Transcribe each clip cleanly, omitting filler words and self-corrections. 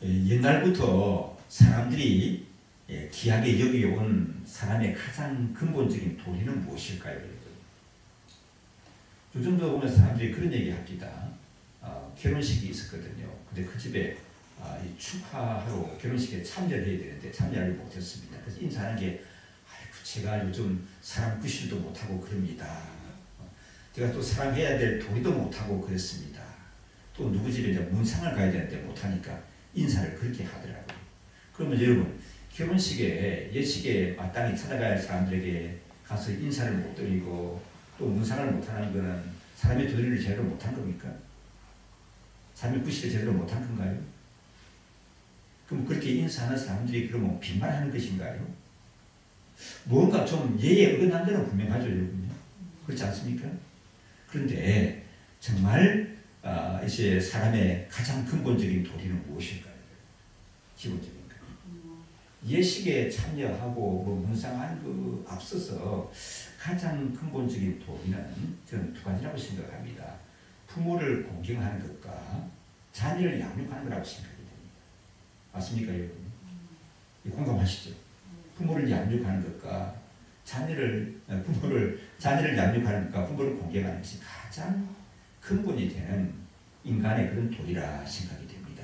옛날부터 사람들이 귀하게 여겨온 사람의 가장 근본적인 도리는 무엇일까요? 요즘도 보면 사람들이 그런 얘기 합니다. 결혼식이 있었거든요. 근데 그 집에 축하하러 결혼식에 참여를 해야 되는데 참여를 못했습니다. 그래서 인사하는 게 아이고 제가 요즘 사람 구실도 못하고 그럽니다. 제가 또 사랑해야 될 도리도 못하고 그랬습니다. 또 누구 집에 이제 문상을 가야 되는데 못하니까 인사를 그렇게 하더라고요. 그러면 여러분 결혼식에 예식에 마땅히 찾아가야 할 사람들에게 가서 인사를 못 드리고 또 문상을 못하는 것은 사람의 도리를 제대로 못한 겁니까? 사람의 구실을 제대로 못한 건가요? 그럼 그렇게 인사하는 사람들이 그러면 빈말하는 것인가요? 뭔가 좀 예에 어긋난 데는 분명하죠, 여러분요. 그렇지 않습니까? 그런데 정말 이제 사람의 가장 근본적인 도리는 무엇일까요? 기본적인 거. 예식에 참여하고 문상하는 그 앞서서 가장 근본적인 도리는 저는 두 가지라고 생각합니다. 부모를 공경하는 것과 자녀를 양육하는 것이라고 생각이 됩니다. 맞습니까, 여러분? 공감하시죠? 부모를 양육하는 것과 자녀를 양육하는 것과 부모를 공경하는 것이 가장 근본이 되는 인간의 그런 도리라 생각이 됩니다.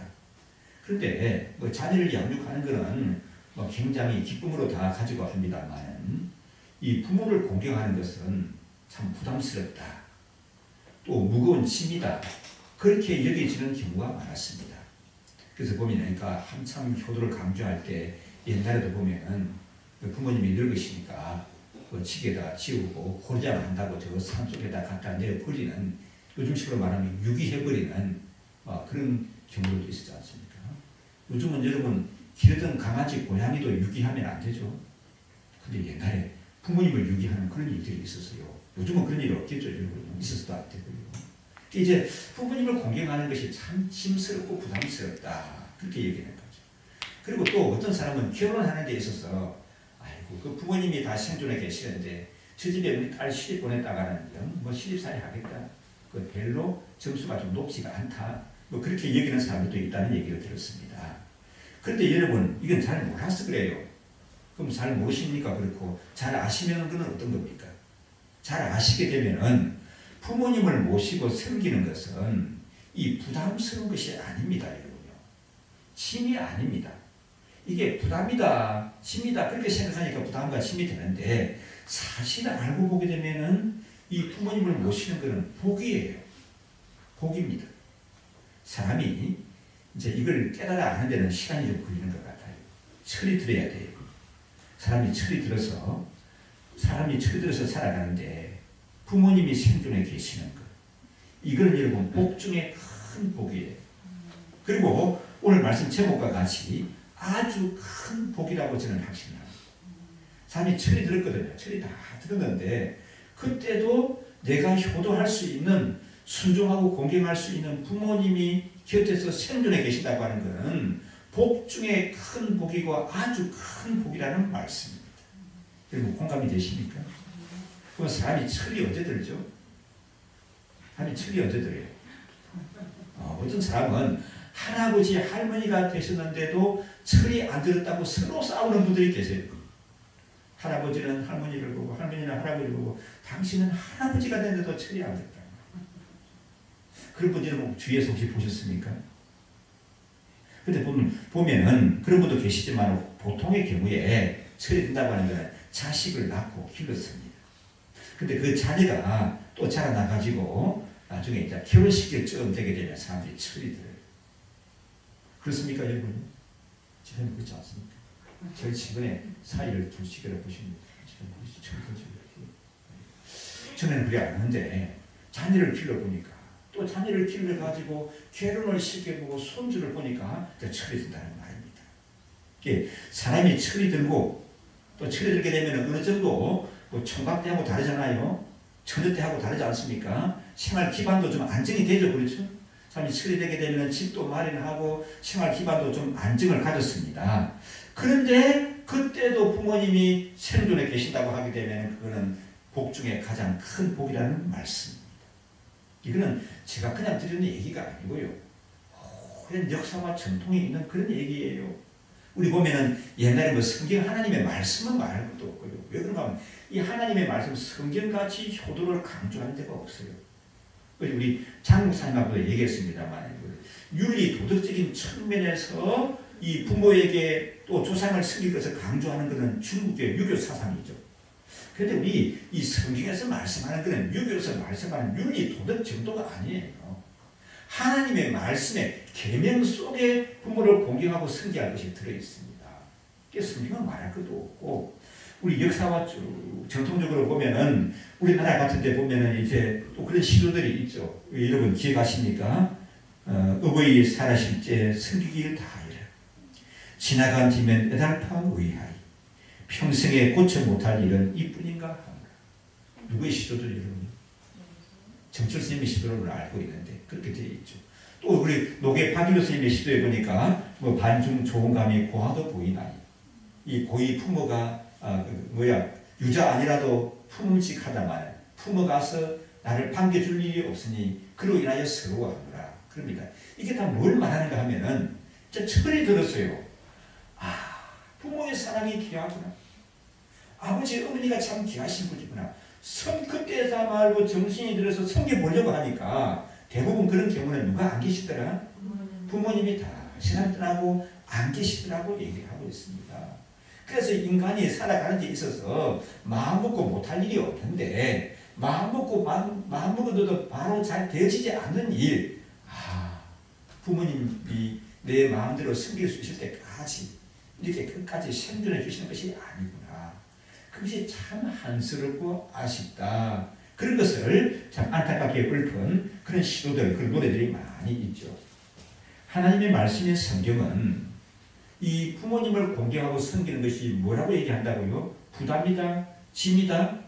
그런데 자녀를 양육하는 것은 굉장히 기쁨으로 다 가지고 합니다만 이 부모를 공경하는 것은 참 부담스럽다. 또 무거운 짐이다. 그렇게 여겨지는 경우가 많았습니다. 그래서 보면 그러니까 한참 효도를 강조할 때 옛날에도 보면 부모님이 늙으시니까 지게다 지우고 고리장 한다고 저 산속에다 갖다 내버리는 요즘식으로 말하면 유기해버리는 그런 경우도 있었지 않습니까? 요즘은 여러분 기르던 강아지 고양이도 유기하면 안 되죠. 근데 옛날에 부모님을 유기하는 그런 일들이 있었어요. 요즘은 그런 일이 없겠죠. 여러분. 있어서도 안 되고요. 이제 부모님을 공경하는 것이 참 짐스럽고 부담스럽다. 그렇게 얘기하는 거죠. 그리고 또 어떤 사람은 결혼하는 데 있어서 아이고 그 부모님이 다 생존해 계시는데 저 집에 우리 딸 시집 보냈다가는 시집살이 하겠다. 그 별로 점수가 좀 높지가 않다. 그렇게 여기는 사람들도 있다는 얘기를 들었습니다. 그런데 여러분 이건 잘 몰라서 그래요. 그럼 잘 모르십니까? 그렇고 잘 아시면 그건 어떤 겁니까? 잘 아시게 되면은 부모님을 모시고 섬기는 것은 이 부담스러운 것이 아닙니다. 여러분요. 짐이 아닙니다. 이게 부담이다, 짐이다 그렇게 생각하니까 부담과 짐이 되는데 사실을 알고 보게 되면은 이 부모님을 모시는 것은 복이에요. 복입니다. 사람이 이제 이걸 깨달아 아는 데는 시간이 좀 걸리는 것 같아요. 철이 들어야 돼요. 사람이 철이 들어서 살아가는데 부모님이 생존해 계시는 것. 이건 여러분 복 중에 큰 복이에요. 그리고 오늘 말씀 제목과 같이 아주 큰 복이라고 저는 확신합니다. 사람이 철이 들었거든요. 철이 다 들었는데 그때도 내가 효도할 수 있는 순종하고 공경할 수 있는 부모님이 곁에서 생존해 계신다고 하는 것은 복 중에 큰 복이고 아주 큰 복이라는 말씀입니다. 여러분 공감이 되십니까? 그럼 사람이 철이 언제 들죠? 사람이 철이 언제 들어요? 어떤 사람은 할아버지 할머니가 되셨는데도 철이 안 들었다고 서로 싸우는 분들이 계세요. 할아버지는 할머니를 보고 할머니는 할아버지를 보고 당신은 할아버지가 됐는데도 철이 안 들었다. 그런 분들은 주위에서 혹시 보셨습니까? 근데 보면은 그런 분도 계시지만 보통의 경우에 철이 든다고 하는 것은 자식을 낳고 길렀습니다. 근데 그 자녀가 또 자라나가지고 나중에 이제 결혼시킬 쯤 되게 되면 사람들이 철이 들어요. 그렇습니까, 여러분? 저는 그렇지 않습니까? 저희 주변에 사이를 둘씩이라 보시면 저는 그래 않는데 자녀를 길러보니까 또 자녀를 길러가지고 결혼을 시켜보고 손주를 보니까 철이 든다는 말입니다. 이게 사람이 철이 들고 또 철이 들게 되면 어느 정도 총각 때하고 다르잖아요. 처녀 때하고 다르지 않습니까? 생활 기반도 좀 안정이 되죠. 그렇죠? 사람이 철이 되게 되면 집도 마련하고 생활 기반도 좀 안정을 가졌습니다. 그런데 그때도 부모님이 생존해 계신다고 하게 되면 그거는 복 중에 가장 큰 복이라는 말씀입니다. 이거는 제가 그냥 드리는 얘기가 아니고요. 그런 역사와 전통이 있는 그런 얘기예요. 우리 보면은 옛날에 뭐 성경 하나님의 말씀은 말할 것도 없고요. 왜 그런가 하면 이 하나님의 말씀 성경같이 효도를 강조하는 데가 없어요. 우리 장 목사님하고도 얘기했습니다만 윤리 도덕적인 측면에서 이 부모에게 또 조상을 섬길 것을 강조하는 것은 중국의 유교 사상이죠. 그런데 우리 이 성경에서 말씀하는 것은 유교에서 말씀하는 윤리 도덕 정도가 아니에요. 하나님의 말씀의 계명 속에 부모를 공경하고 섬기할 것이 들어있습니다. 그래서 성경은 말할 것도 없고 우리 역사와 전통적으로 보면은 우리나라 같은 데 보면은 이제 또 그런 시도들이 있죠. 여러분 기억하십니까? 어버이 살아실 때 섬기기를 다하리라. 지나간 뒤면 애달파 의하리. 평생에 고쳐 못할 일은 이뿐인가 한가. 누구의 시도들 여러분? 정철 스님의 시도를 알고 있는데 그렇게 되어 있죠. 또 우리 노계 박일호 스님의 시도에 보니까 뭐 반중 좋은감이 고하도 보이나니 이 고이 부모가 유자 아니라도 품음직하다만 품어가서 나를 반겨줄 일이 없으니 그로 인하여 서러워하노라. 그럽니다. 이게 다 뭘 말하는가 하면은 철이 들었어요. 부모의 사랑이 귀하구나. 아버지 어머니가 참 귀하신 분이구나. 그때다 말고 정신이 들어서 섬겨보려고 하니까 대부분 그런 경우는 누가 안 계시더라? 부모님이 다 시간 떠나고 안 계시더라고 얘기하고 있습니다. 그래서 인간이 살아가는 데 있어서 마음 먹고 못할 일이 없는데 마음 먹어도 바로 잘 되어지지 않는 일. 부모님이 내 마음대로 섬길 수 있을 때까지 이렇게 끝까지 생존해 주시는 것이 아니구나. 그것이 참 한스럽고 아쉽다. 그런 것을 참 안타깝게 읊은 그런 시도들, 그런 노래들이 많이 있죠. 하나님의 말씀인 성경은 이 부모님을 공경하고 섬기는 것이 뭐라고 얘기한다고요? 부담이다? 짐이다?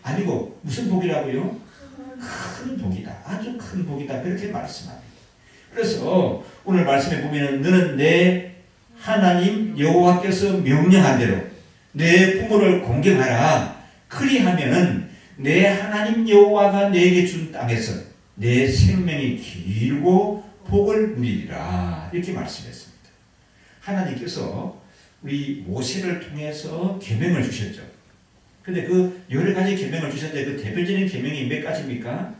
아니고 무슨 복이라고요? 큰 복이다. 아주 큰 복이다. 그렇게 말씀합니다. 그래서 오늘 말씀에 보면 너는 내 하나님 여호와께서 명령한 대로 내 부모를 공경하라. 그리하면은 내 하나님 여호와가 내게 준 땅에서 내 생명이 길고 복을 누리리라. 이렇게 말씀했습니다. 하나님께서 우리 모세를 통해서 계명을 주셨죠. 근데 그 여러 가지 계명을 주셨는데 그 대표적인 계명이 몇 가지입니까?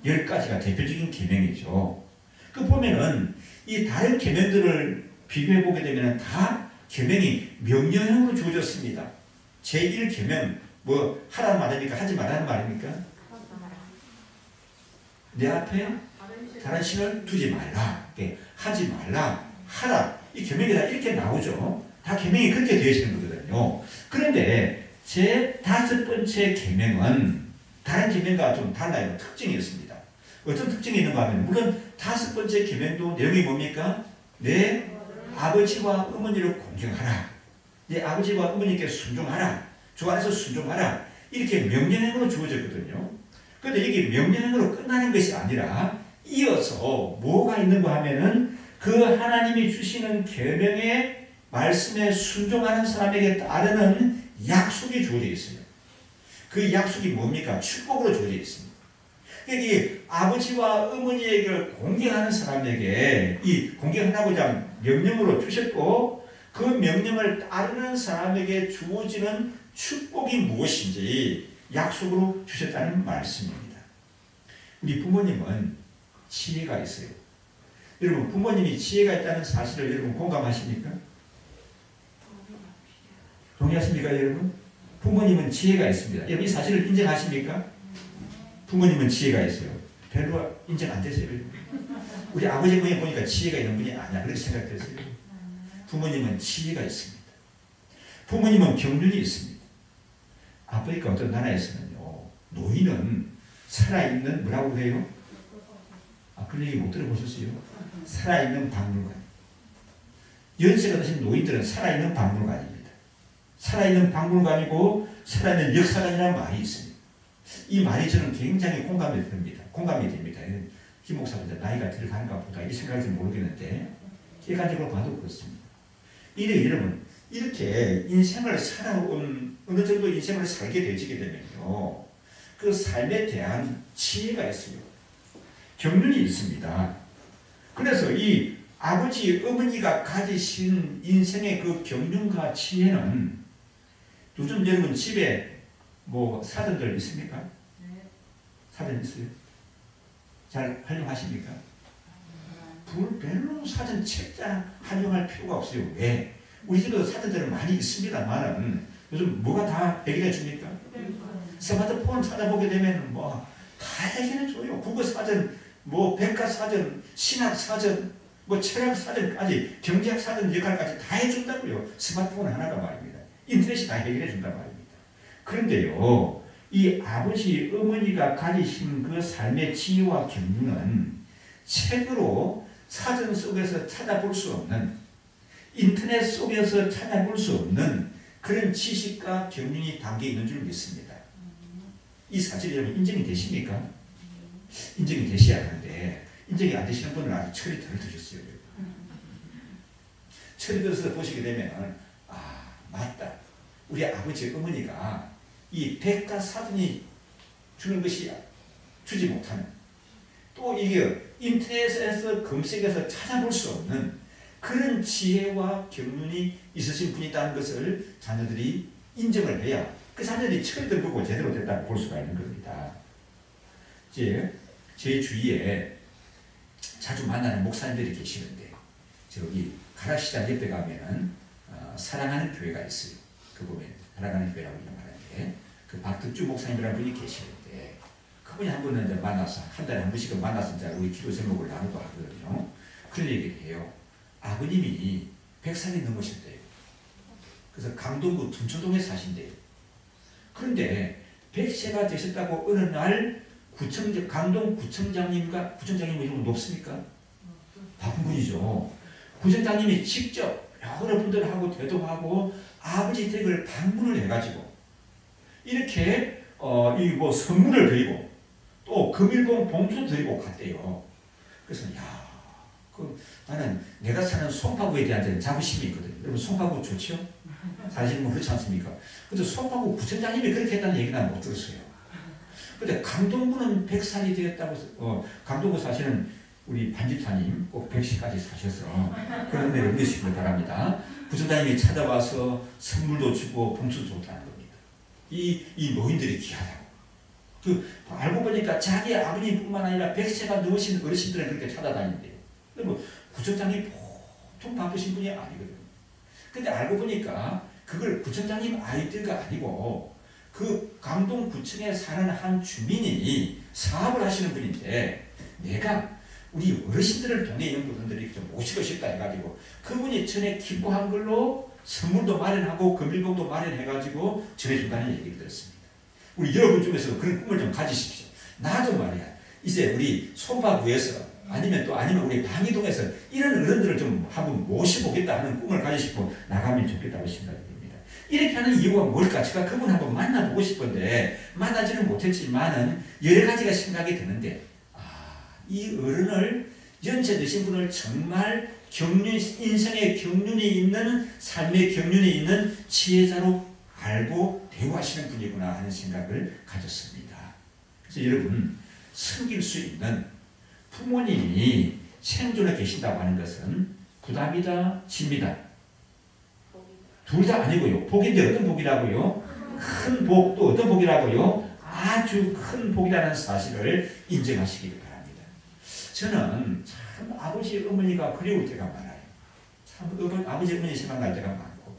10가지가 대표적인 계명이죠. 그 보면은 이 다른 계명들을 비교해 보게 되면 다 계명이 명령형으로 주어졌습니다. 제1계명 뭐 하라는 말입니까? 하지 말라는 말입니까? 내 앞에 다른 신을 두지 말라. 하지 말라. 하라. 이 계명이 다 이렇게 나오죠. 다 계명이 그렇게 되어 있는 거거든요. 그런데 제 5번째 계명은 다른 계명과 좀 달라요. 특징이 있습니다. 어떤 특징이 있는가 하면 물론 5번째 계명도 내용이 뭡니까? 내 아버지와 어머니를 공경하라. 내 아버지와 어머니께 순종하라. 주 안에서 순종하라. 이렇게 명령형으로 주어졌거든요. 그런데 이게 명령형으로 끝나는 것이 아니라 이어서 뭐가 있는가 하면은 그 하나님이 주시는 계명의 말씀에 순종하는 사람에게 따르는 약속이 주어져 있어요. 그 약속이 뭡니까? 축복으로 주어져 있습니다. 그러니까 아버지와 어머니에게 공경하는 사람에게 이 공경하라고자 명령으로 주셨고 그 명령을 따르는 사람에게 주어지는 축복이 무엇인지 약속으로 주셨다는 말씀입니다. 우리 부모님은 지혜가 있어요. 여러분 부모님이 지혜가 있다는 사실을 여러분 공감하십니까? 동의하십니까 여러분? 부모님은 지혜가 있습니다. 여러분 이 사실을 인정하십니까? 부모님은 지혜가 있어요. 별로 인정 안 되세요. 우리 아버지 어머니 보니까 지혜가 있는 분이 아니야. 그렇게 생각되세요. 부모님은 지혜가 있습니다. 부모님은 경륜이 있습니다. 아프리카 어떤 나라에서는요. 노인은 살아있는 뭐라고 그래요? 그런 얘기 못 들어보셨어요? 살아있는 박물관. 연세가 드신 노인들은 살아있는 박물관입니다. 살아있는 박물관이고 살아있는 역사관이라는 말이 있습니다. 이 말이 저는 굉장히 공감이 됩니다. 김 목사님 나이가 들어가는가 보다 이 생각인지 모르겠는데 객관적으로 봐도 그렇습니다. 여러분 이렇게 인생을 살아온 어느 정도 인생을 살게 되지게 되면요. 그 삶에 대한 지혜가 있어요. 경륜이 있습니다. 그래서 이 아버지, 어머니가 가지신 인생의 그 경륜과 지혜는 요즘 여러분 집에 뭐 사전들 있습니까? 사전 있어요? 잘 활용하십니까? 별로 사전 책자 활용할 필요가 없어요. 왜? 우리 집에도 사전들은 많이 있습니다만은 요즘 뭐가 다 해결해 줍니까? 스마트폰 찾아보게 되면 뭐 다 해결해 줘요. 국어 사전, 뭐 백과 사전, 신학 사전, 뭐 철학 사전까지 경제학 사전 역할까지 다 해준다고요. 스마트폰 하나가 말입니다. 인터넷이 다 해결해 준단 말입니다. 그런데요, 이 아버지, 어머니가 가지신 그 삶의 지혜와 경륜은 책으로 사전 속에서 찾아볼 수 없는, 인터넷 속에서 찾아볼 수 없는 그런 지식과 경륜이 담겨 있는 줄 믿습니다. 이 사실이 여러분 인정이 되십니까? 인정이 되셔야 하는데 인정이 안 되시는 분은 아직 철이 덜 드셨어요. 철이 들어서 보시게 되면 아 맞다. 우리 아버지 어머니가 이 백과사전이 주는 것이 주지 못하는, 또 이게 인터넷에서 검색해서 찾아볼 수 없는 그런 지혜와 경륜이 있으신 분이라는 것을 자녀들이 인정을 해야 그 자녀들이 철이 들고 제대로 됐다고 볼 수가 있는 겁니다. 이제 제 주위에 자주 만나는 목사님들이 계시는데 저기 가락시장 옆에 가면은 사랑하는 교회가 있어요. 그 보면 사랑하는 교회라고 말하는데 그 박덕주 목사님이라는 분이 계시는데 그분이 한 번은 이제 만나서 한 달에 한 번씩은 만나서 이제 우리 기도 제목을 나누고 하거든요. 그런 얘기를 해요. 아버님이 100살이 넘으셨대요. 그래서 강동구 둔천동에 사신대요. 그런데 100세가 되셨다고 어느 날 강동구청장님과 구청장님 이름 높습니까? 바쁜 분이죠. 구청장님이 직접 여러분들하고 대동하고 아버지 댁을 방문을 해가지고 이렇게 이 뭐 선물을 드리고 또 금일봉 봉투 드리고 갔대요. 그래서 나는 내가 사는 송파구에 대한 자부심이 있거든요. 여러분 송파구 좋죠? 사실 뭐 그렇지 않습니까? 근데 송파구 구청장님이 그렇게 했다는 얘기는 못 들었어요. 근데 강동구는 100살이 되었다고 강동구 사시는 우리 반집사님 꼭 100시까지 사셔서 그런 데를 믿으시길 바랍니다. 구청장님이 찾아와서 선물도 주고 봉투도 줬다는 겁니다. 이 노인들이 귀하다고. 알고 보니까 자기 아버님뿐만 아니라 100세가 넘으신 어르신들은 그렇게 찾아다닌대요. 뭐 구청장님 보통 바쁘신 분이 아니거든요. 근데 알고 보니까 그걸 구청장님 아이들가 아니고 그 강동구청에 사는 한 주민이 사업을 하시는 분인데 내가 우리 어르신들을 동네에 있는 분들이 좀 모시고 싶다 해가지고 그분이 전에 기부한 걸로 선물도 마련하고 금일봉도 마련해가지고 전해준다는 얘기를 들었습니다. 우리 여러분 중에서 그런 꿈을 좀 가지십시오. 나도 말이야. 이제 우리 송파구에서 아니면 우리 방이동에서 이런 어른들을 좀 한번 모셔보겠다 하는 꿈을 가지시고 나가면 좋겠다고 생각이 듭니다. 이렇게 하는 이유가 뭘까? 제가 그분 한번 만나보고 싶은데 만나지는 못했지만은 여러 가지가 생각이 드는데 이 어른을 연세 드신 분을 정말 인생의 경륜이 있는 삶의 경륜이 있는 지혜자로 알고 대우하시는 분이구나 하는 생각을 가졌습니다. 그래서 여러분 섬길 수 있는 부모님이 생존에 계신다고 하는 것은 부담이다, 짐이다. 둘 다 아니고요. 복인데 어떤 복이라고요? 큰 복, 또 어떤 복이라고요? 아주 큰 복이라는 사실을 인정하시기 바랍니다. 저는 참 아버지, 어머니가 그리울 때가 많아요. 참 아버지, 어머니 생각날 때가 많고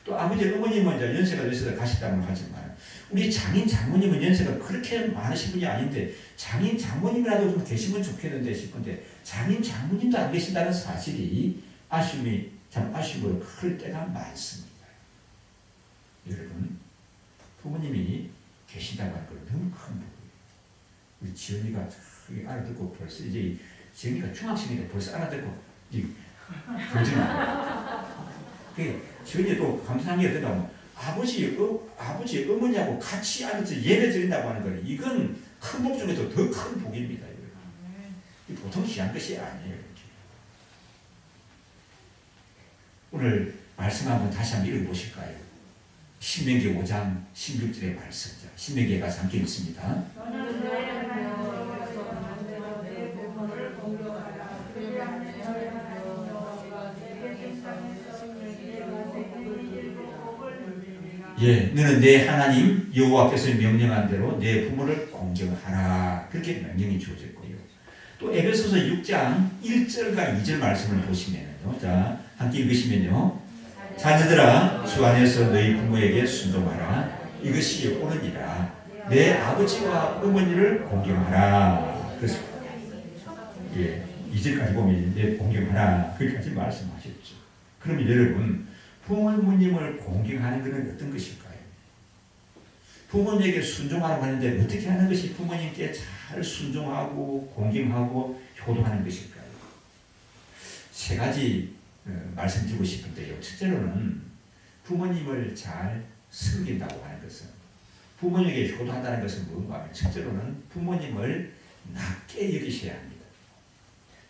또 아버지, 어머님은 이제 연세가 되셔서 가셨다고 하지만 우리 장인, 장모님은 연세가 그렇게 많으신 분이 아닌데 장인, 장모님이라도 좀 계시면 좋겠는데 싶은데 장인, 장모님도 안 계신다는 사실이 참 아쉬움으로 클 때가 많습니다. 여러분 부모님이 계신다고 하는 건 너무 큰 부분이에요. 우리 지연이가 알아듣고 벌써 이제 지연이가 중학생이니까 벌써 알아듣고 그러잖아요. 지연이도 감사한 게 어떠냐면 아버지, 어머니하고 같이 앉아서 예배 드린다고 하는 거는 이건 큰 복 중에도 더 큰 복입니다. 보통 귀한 것이 아니에요. 오늘 말씀 한번 다시 한번 읽어보실까요? 신명기 5장 16절의 말씀이죠. 신명기에 가서 함께 읽습니다. 예, 너는 내 하나님 여호와께서 명령한 대로 내 부모를 공경하라. 그렇게 명령이 주어졌고요. 또 에베소서 6장 1절과 2절 말씀을 보시면요. 자, 함께 읽으시면요. 자녀들아, 주 안에서 너희 부모에게 순종하라. 이것이 옳으니라. 내 아버지와 어머니를 공경하라. 그래서 예, 2절까지 보면 내 공경하라. 거기까지 말씀하셨죠. 그러면 여러분, 부모님을 공경하는 것은 어떤 것일까요? 부모님에게 순종하라고 하는데 어떻게 하는 것이 부모님께 잘 순종하고 공경하고 효도하는 것일까요? 세 가지 말씀드리고 싶은데요. 첫째로는 부모님을 잘 섬긴다고 하는 것은, 부모님에게 효도한다는 것은 무엇인가 하면, 첫째로는 부모님을 낮게 여기셔야 합니다.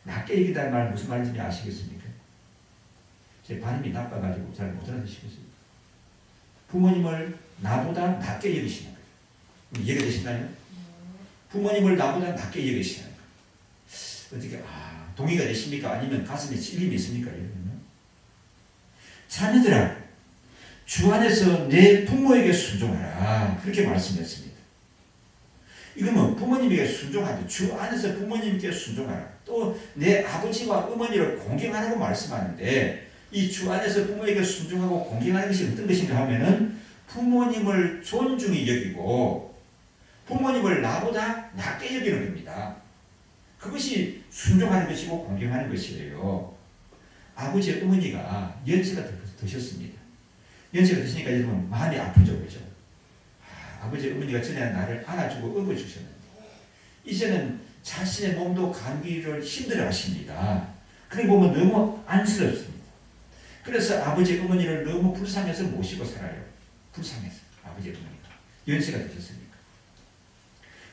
낮게 여기다는 말 무슨 말인지 아시겠습니까? 제 발음이 나빠가지고 잘 못 알아듣시겠습니까? 부모님을 나보다 낮게 여기시는 거예요. 이해가 되시나요? 부모님을 나보다 낮게 여기시는 거예요. 어떻게 동의가 되십니까? 아니면 가슴에 찔림이 있습니까? 여러분? 자녀들아, 주 안에서 내 부모에게 순종하라. 그렇게 말씀했습니다. 이거는 부모님에게 순종하되 주 안에서 부모님께 순종하라. 또 내 아버지와 어머니를 공경하라고 말씀하는데, 이 주 안에서 부모에게 순종하고 공경하는 것이 어떤 것인가 하면은 부모님을 존중히 여기고 부모님을 나보다 낮게 여기는 겁니다. 그것이 순종하는 것이고 공경하는 것이에요. 아버지 어머니가 연세가 드셨습니다. 연세가 드시니까 여러분 마음이 아프죠, 그죠? 아버지 어머니가 전에 나를 안아주고 업어주셨는데 이제는 자신의 몸도 감기를 힘들어 하십니다. 그리고 보면 너무 안쓰럽습니다. 그래서 아버지 어머니를 너무 불쌍해서 모시고 살아요. 불쌍해서 아버지 어머니가 연세가 드셨으니까.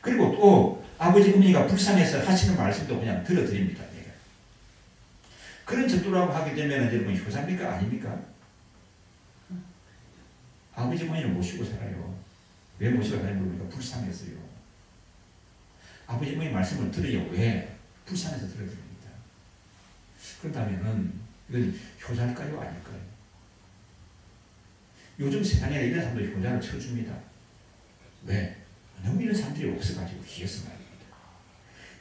그리고 또 아버지 어머니가 불쌍해서 하시는 말씀도 그냥 들어드립니다. 내가. 그런 정도라고 하게 되면 여러분 효자입니까? 아닙니까? 아버지 어머니를 모시고 살아요. 왜 모시고 살아요? 우리가 불쌍해서요. 아버지 어머니 말씀을 들어요. 왜? 불쌍해서 들어드립니다. 그렇다면은 이건 효자일까요? 아닐까요? 요즘 세상에 이런 사람들이 효자를 쳐줍니다. 왜? 너무 이런 사람들이 없어가지고 희해서 말입니다.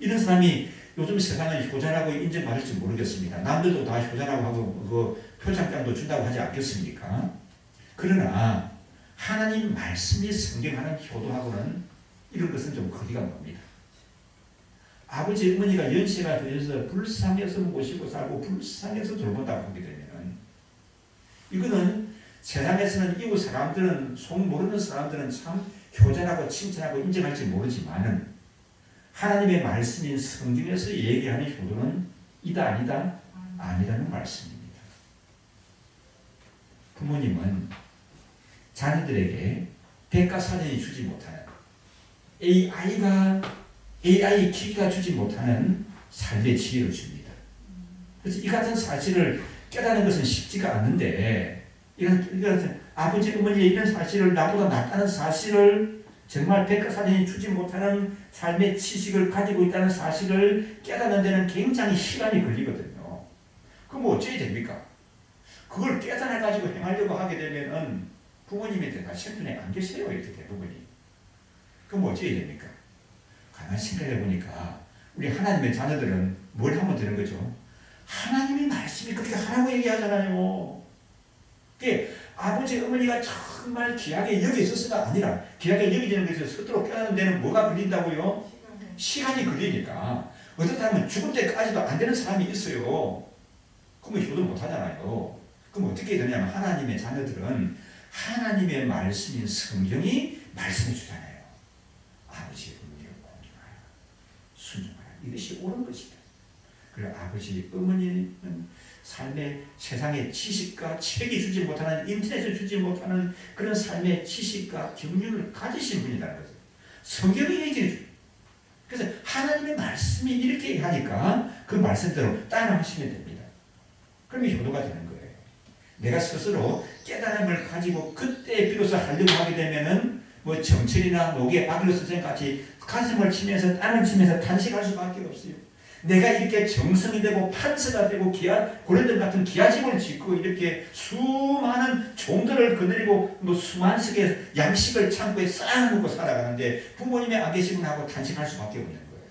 이런 사람이 요즘 세상은 효자라고 인정받을지 모르겠습니다. 남들도 다 효자라고 하고 그 표창장도 준다고 하지 않겠습니까? 그러나 하나님 말씀이 성경하는 효도하고는 이런 것은 좀 거리가 멉니다. 아버지 어머니가 연세가 들어서 불쌍해서 모시고 살고 불쌍해서 돌본다고 하게 되면 이거는 세상에서는 이웃 사람들은 속 모르는 사람들은 참 효자라고 칭찬하고 인정할지 모르지만은 하나님의 말씀인 성경에서 얘기하는 효도는 이다 아니다? 아니라는 말씀입니다. 부모님은 자녀들에게 대가사전이 주지 못하는 AI 기기가 주지 못하는 삶의 지혜를 줍니다. 그래서 이 같은 사실을 깨닫는 것은 쉽지가 않는데 이런 아버지 어머니의 이런 사실을 나보다 낫다는 사실을 정말 백과사전이 주지 못하는 삶의 지식을 가지고 있다는 사실을 깨닫는 데는 굉장히 시간이 걸리거든요. 그럼 어찌해야 됩니까? 그걸 깨달아가지고 행하려고 하게 되면은 부모님이 다 생존에 안 계세요. 이렇게 대부분이. 그럼 어찌해야 됩니까? 가만히 생각해 보니까 우리 하나님의 자녀들은 뭘 하면 되는 거죠? 하나님의 말씀이 그렇게 하라고 얘기하잖아요. 그게 아버지 어머니가 정말 귀하게 여기셨으가 아니라 귀하게 여기지는 것을 스스로 깨닫는 데는 뭐가 걸린다고요? 시간이 걸리니까. 어떤 사람은 죽을 때까지도 안 되는 사람이 있어요. 그러면 효도 못 하잖아요. 그럼 어떻게 되냐면 하나님의 자녀들은 하나님의 말씀인 성경이 말씀해 주잖아요. 아버지 어머니를 공경하라. 순종하라. 이것이 옳은 것이다. 그리고 아버지 어머니는 삶의 세상의 지식과 책이 주지 못하는 인터넷을 주지 못하는 그런 삶의 지식과 경륜을 가지신 분이라는 거죠. 성경이 얘기해 줘요. 그래서 하나님의 말씀이 이렇게 하니까 그 말씀대로 따라하시면 됩니다. 그러면 효도가 되는 거예요. 내가 스스로 깨달음을 가지고 그때 비로소 하려고 하게 되면은 뭐 정철이나 노계, 아킬레스 腱 같이 가슴을 치면서 땀을 치면서 탄식할 수밖에 없어요. 내가 이렇게 정성이 되고 판서가 되고 고려들 같은 기아집을 짓고 이렇게 수많은 종들을 거느리고 뭐 수많은 식의 양식을 창고에 쌓아놓고 살아가는데 부모님의 안 계시면 하고 탄식할 수밖에 없는 거예요.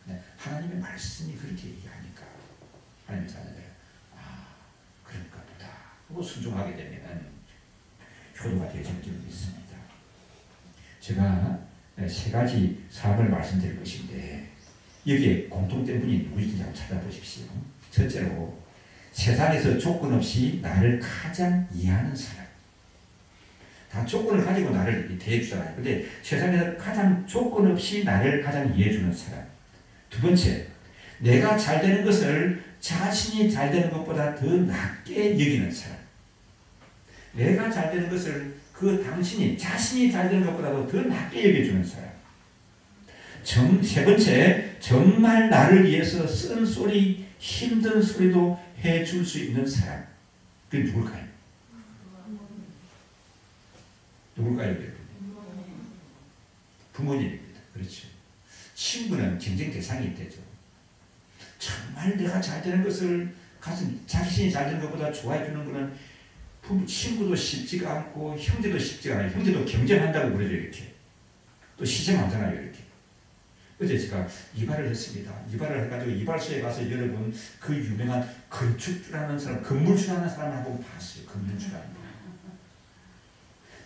네, 하나님의 말씀이 그렇게 얘기하니까 하나님의 자녀들 그런가 보다 하고 순종하게 되면 효도가 되어지는 줄로 믿습니다. 제가 세 가지 사업을 말씀드릴 것인데 여기에 공통된 분이 누구인지 한번 찾아보십시오. 첫째로 세상에서 조건 없이 나를 가장 이해하는 사람. 다 조건을 가지고 나를 대해주잖아요. 근데 세상에서 가장 조건 없이 나를 가장 이해해주는 사람. 두 번째, 내가 잘 되는 것을 자신이 잘 되는 것보다 더 낮게 여기는 사람. 내가 잘 되는 것을 당신이 자신이 잘 되는 것보다도 더 낮게 여겨주는 사람. 세 번째, 정말 나를 위해서 쓴 소리, 힘든 소리도 해줄 수 있는 사람. 그게 누굴까요? 누굴까요? 부모님입니다. 그렇죠. 친구는 경쟁 대상이 되죠. 정말 내가 잘 되는 것을 자신이 잘 되는 것보다 좋아해 주는 것은 친구도 쉽지가 않고 형제도 쉽지가 않아요. 형제도 경쟁한다고 그러죠. 이렇게. 또 시샘하잖아요. 이렇게. 어제 제가 이발을 했습니다. 이발을 해가지고 이발소에 가서 여러분 그 유명한 건축주라는 사람, 건물주라는 사람을 한번 봤어요. 건물주라는 분.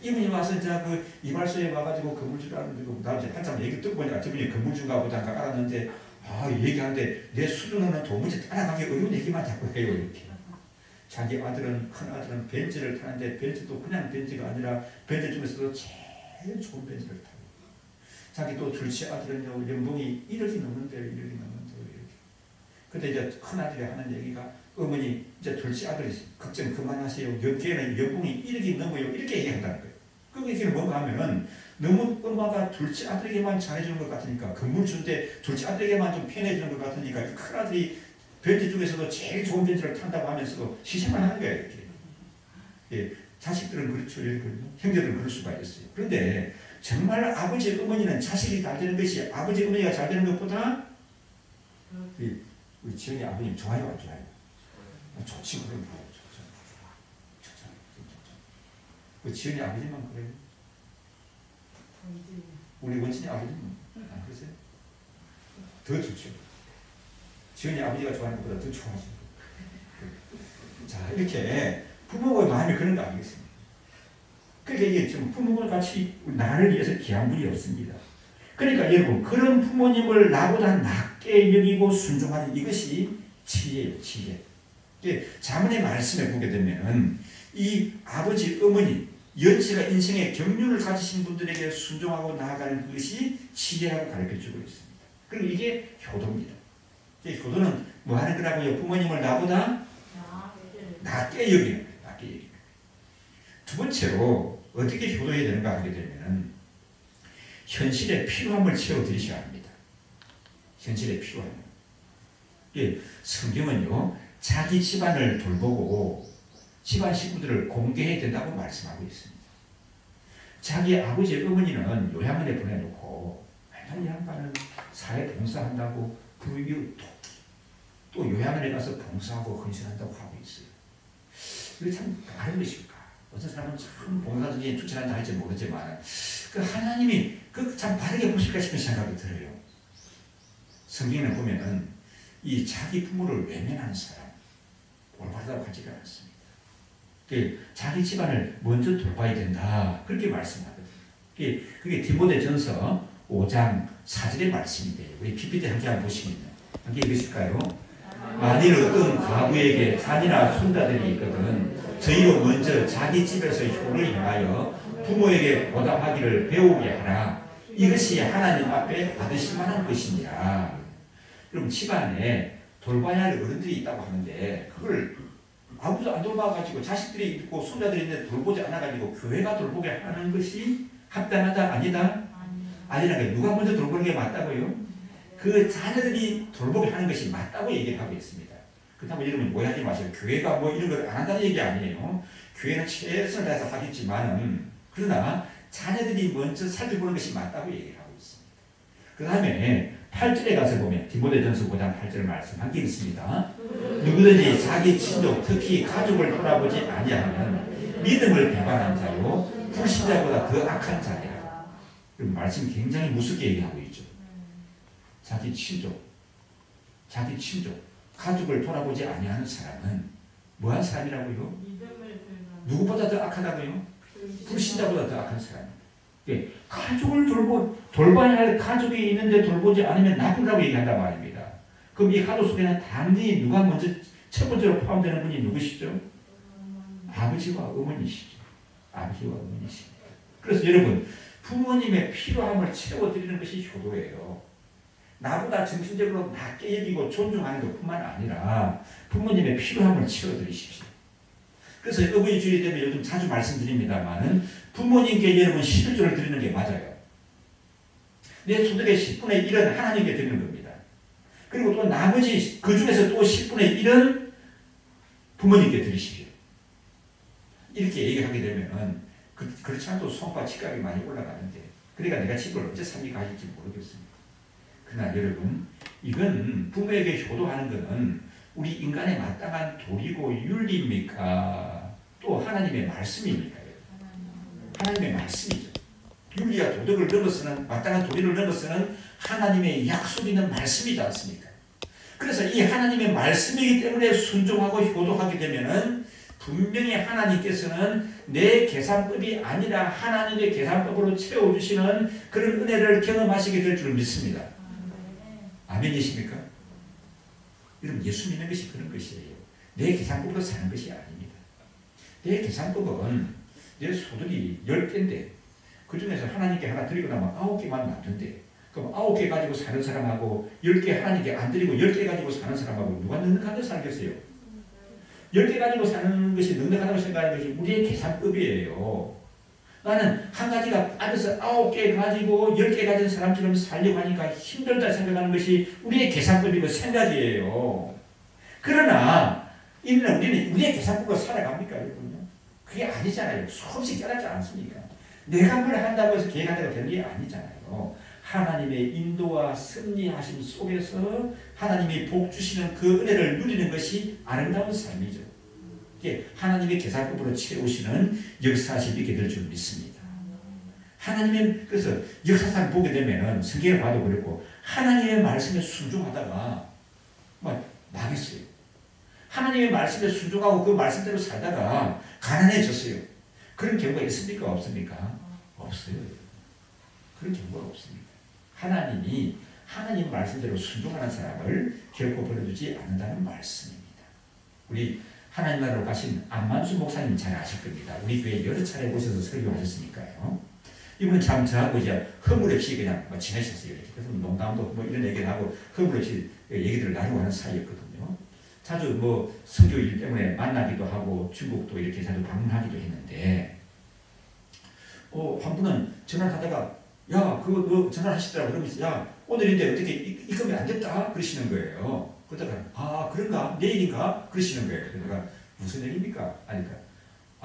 이분이 와서 이제 그 이발소에 와가지고 건물주라는 분, 나 이제 한참 얘기 듣고 보니까 저분이 건물주인가 보다 알았는데, 얘기하는데 내 수준으로는 도무지 따라가기 어려운 얘기만 자꾸 해요. 이렇게. 자기 아들은, 큰 아들은 벤츠를 타는데 벤츠도 그냥 벤츠가 아니라 벤츠 중에서도 제일 좋은 벤츠를 타고. 자기 또 둘째 아들은요, 연봉이 1억이 넘는데요, 1억이 넘는데요, 이렇게. 근데 이제 큰 아들이 하는 얘기가, 어머니, 이제 둘째 아들이 걱정 그만하세요. 걔는 연봉이 1억이 넘어요. 이렇게 얘기한다는 거예요. 그 얘기는 뭔가 하면은, 너무 엄마가 둘째 아들에게만 잘해주는 것 같으니까, 건물주인데 둘째 아들에게만 좀 편해주는 것 같으니까, 큰 아들이 벤츠 중에서도 제일 좋은 벤츠를 탄다고 하면서도 시샘을 하는 거예요, 이렇게. 예, 자식들은 그렇죠, 형제들은 그럴 수가 있어요. 그런데, 정말 아버지 어머니는 자식이 잘 되는 것이 아버지 어머니가 잘 되는 것보다 우리 지영이 아버님 좋아요 안 좋아요? 좋지 그럼 좋죠. 그 지영이 아버님만 그래요? 우리 원진이 아버님은 안 그러세요? 더 좋죠. 지영이 아버지가 좋아하는 것보다 더 좋아하죠. 자 이렇게 부모의 마음이 그런 거 아니겠습니까? 그러니까 이게 지금 부모가 같이 나를 위해서 귀한 분이 없습니다. 그러니까 여러분 그런 부모님을 나보다 낮게 여기고 순종하는 이것이 지혜예요. 지혜. 자문의 말씀에 보게 되면 이 아버지 어머니 연세가 인생의 경륜을 가지신 분들에게 순종하고 나아가는 것이 지혜라고 가르쳐주고 있습니다. 그리고 이게 효도입니다. 효도는 뭐 하는 거라고요? 부모님을 나보다 낮게 여기는 거예요. 낮게 여기는. 두 번째로 어떻게 효도해야 되는가 하게 되면 현실의 필요함을 채워드리셔야 합니다. 현실의 필요함. 예, 성경은요 자기 집안을 돌보고 집안 식구들을 공개해야 된다고 말씀하고 있습니다. 자기 아버지 어머니는 요양원에 보내놓고 맨날 이 양반은 사회 봉사한다고 또 요양원에 가서 봉사하고 헌신한다고 하고 있어요. 이게 참 다른 것일까? 어떤 사람은 참 봉사적인 추천한다 할지 모르지만 그 하나님이 그 참 바르게 보실까 싶은 생각이 들어요. 성경에 보면은 이 자기 부모를 외면하는 사람 올바르다고 하지가 않습니다. 자기 집안을 먼저 돌봐야 된다 그렇게 말씀하거든요. 그게 디모데전서 5장 4절의 말씀인데요. 우리 PPT 함께 한번 보시면요. 함께 읽으실까요? 만일 어떤 과부에게 자녀나 손자들이 있거든 저희로 먼저 자기 집에서 효를 행하여 부모에게 보답하기를 배우게 하라. 이것이 하나님 앞에 받으실 만한 것이니라. 그럼 집안에 돌봐야 할 어른들이 있다고 하는데 그걸 아무도 안 돌봐가지고 자식들이 있고 손자들이 있는데 돌보지 않아가지고 교회가 돌보게 하는 것이 합당하다 아니다? 아니라는 게 누가 먼저 돌보는 게 맞다고요? 그 자녀들이 돌보게 하는 것이 맞다고 얘기를 하고 있습니다. 그렇다고 여러분 오해하지 마세요. 교회가 뭐 이런 걸 안 한다는 얘기 아니에요. 교회는 최선을 다해서 하겠지만은 그러나 자녀들이 먼저 살펴보는 것이 맞다고 얘기를 하고 있습니다. 그 다음에 8절에 가서 보면 디모데전서 5장 8절 말씀한 게 있습니다. 누구든지 자기 친족 특히 가족을 돌아보지 아니하면 믿음을 배반한 자요 불신자보다 더 악한 자니라. 말씀이 굉장히 무섭게 얘기하고 있죠. 자기 친족 가족을 돌아보지 아니하는 사람은 뭐한 사람이라고요? 누구보다 더 악하다고요? 불신자보다 더 악한 사람입니다. 가족을 돌봐야 할 가족이 있는데 돌보지 않으면 나쁘다고 얘기한단 말입니다. 그럼 이 가족 속에는 단지 누가 먼저 첫 번째로 포함되는 분이 누구시죠? 아버지와 어머니시죠. 아버지와 어머니십니다. 그래서 여러분 부모님의 필요함을 채워드리는 것이 효도예요. 나보다 정신적으로 낮게 여기고 존중하는 것뿐만 아니라 부모님의 필요함을 채워드리십시오. 그래서 어버이 주일 때문에 요즘 자주 말씀드립니다만은 부모님께 여러분 11조를 드리는 게 맞아요. 내 소득의 10분의 1은 하나님께 드리는 겁니다. 그리고 또 나머지 그 중에서 또 10분의 1은 부모님께 드리십시오. 이렇게 얘기하게 되면은 그렇지 않아도 손과 치각이 많이 올라가는데 그러니까 내가 집을 언제 산이 가질지 모르겠습니다. 그러나 여러분 이건 부모에게 효도하는 것은 우리 인간의 마땅한 도리고 윤리입니까? 또 하나님의 말씀입니까? 하나님의 말씀이죠. 윤리와 도덕을 넘어서는 마땅한 도리를 넘어서는 하나님의 약속 있는 말씀이지 않습니까? 그래서 이 하나님의 말씀이기 때문에 순종하고 효도하게 되면은 분명히 하나님께서는 내 계산법이 아니라 하나님의 계산법으로 채워주시는 그런 은혜를 경험하시게 될 줄 믿습니다. 아멘이십니까? 여러분 예수 믿는 것이 그런 것이에요. 내 계산법으로 사는 것이 아닙니다. 내 계산법은 내 소득이 10개인데 그 중에서 하나님께 하나 드리고 나면 9개만 남는데 그럼 9개 가지고 사는 사람하고 10개 하나님께 안 드리고 10개 가지고 사는 사람하고 누가 넉넉하게 살겠어요? 10개 가지고 사는 것이 넉넉하다고 생각하는 것이 우리의 계산법이에요. 나는 한 가지가 빠져서 9개 가지고 10개 가진 사람처럼 살려고 하니까 힘들다 생각하는 것이 우리의 계산법이고 생각이에요. 그러나 우리는 우리의 계산법으로 살아갑니까? 여러분요? 그게 아니잖아요. 수없이 깨닫지 않습니까? 내가 뭘 한다고 해서 계획한다고 되는 게 아니잖아요. 하나님의 인도와 섭리하심 속에서 하나님이 복 주시는 그 은혜를 누리는 것이 아름다운 삶이죠. 하나님의 계산법으로 채우시는 역사하심이 있게 될 줄 믿습니다. 하나님의 그래서 역사상 보게 되면은 성경을 봐도 그렇고 하나님의 말씀에 순종하다가 망했어요. 하나님의 말씀에 순종하고 그 말씀대로 살다가 가난해졌어요. 그런 경우가 있습니까? 없습니까? 없어요. 그런 경우가 없습니다. 하나님이 하나님 말씀대로 순종하는 사람을 결코 버려두지 않는다는 말씀입니다. 우리 하나님 나라로 가신 안만수 목사님 잘 아실 겁니다. 우리 교회 여러 차례 오셔서 설교하셨으니까요. 이분은 참 저하고 이제 허물 없이 그냥 지내셨어요. 이렇게. 그래서 농담도 이런 얘기를 하고 허물 없이 얘기들을 나누고 하는 사이였거든요. 자주 선교일 때문에 만나기도 하고 중국도 이렇게 자주 방문하기도 했는데 한 분은 전화를 하다가 야 그거 전화를 하시더라고. 그러면서 야 오늘인데 어떻게 입금이 안 됐다 그러시는 거예요. 그러다가 그런가? 내일인가? 그러시는 거예요. 그러다가 무슨 얘기입니까? 아니까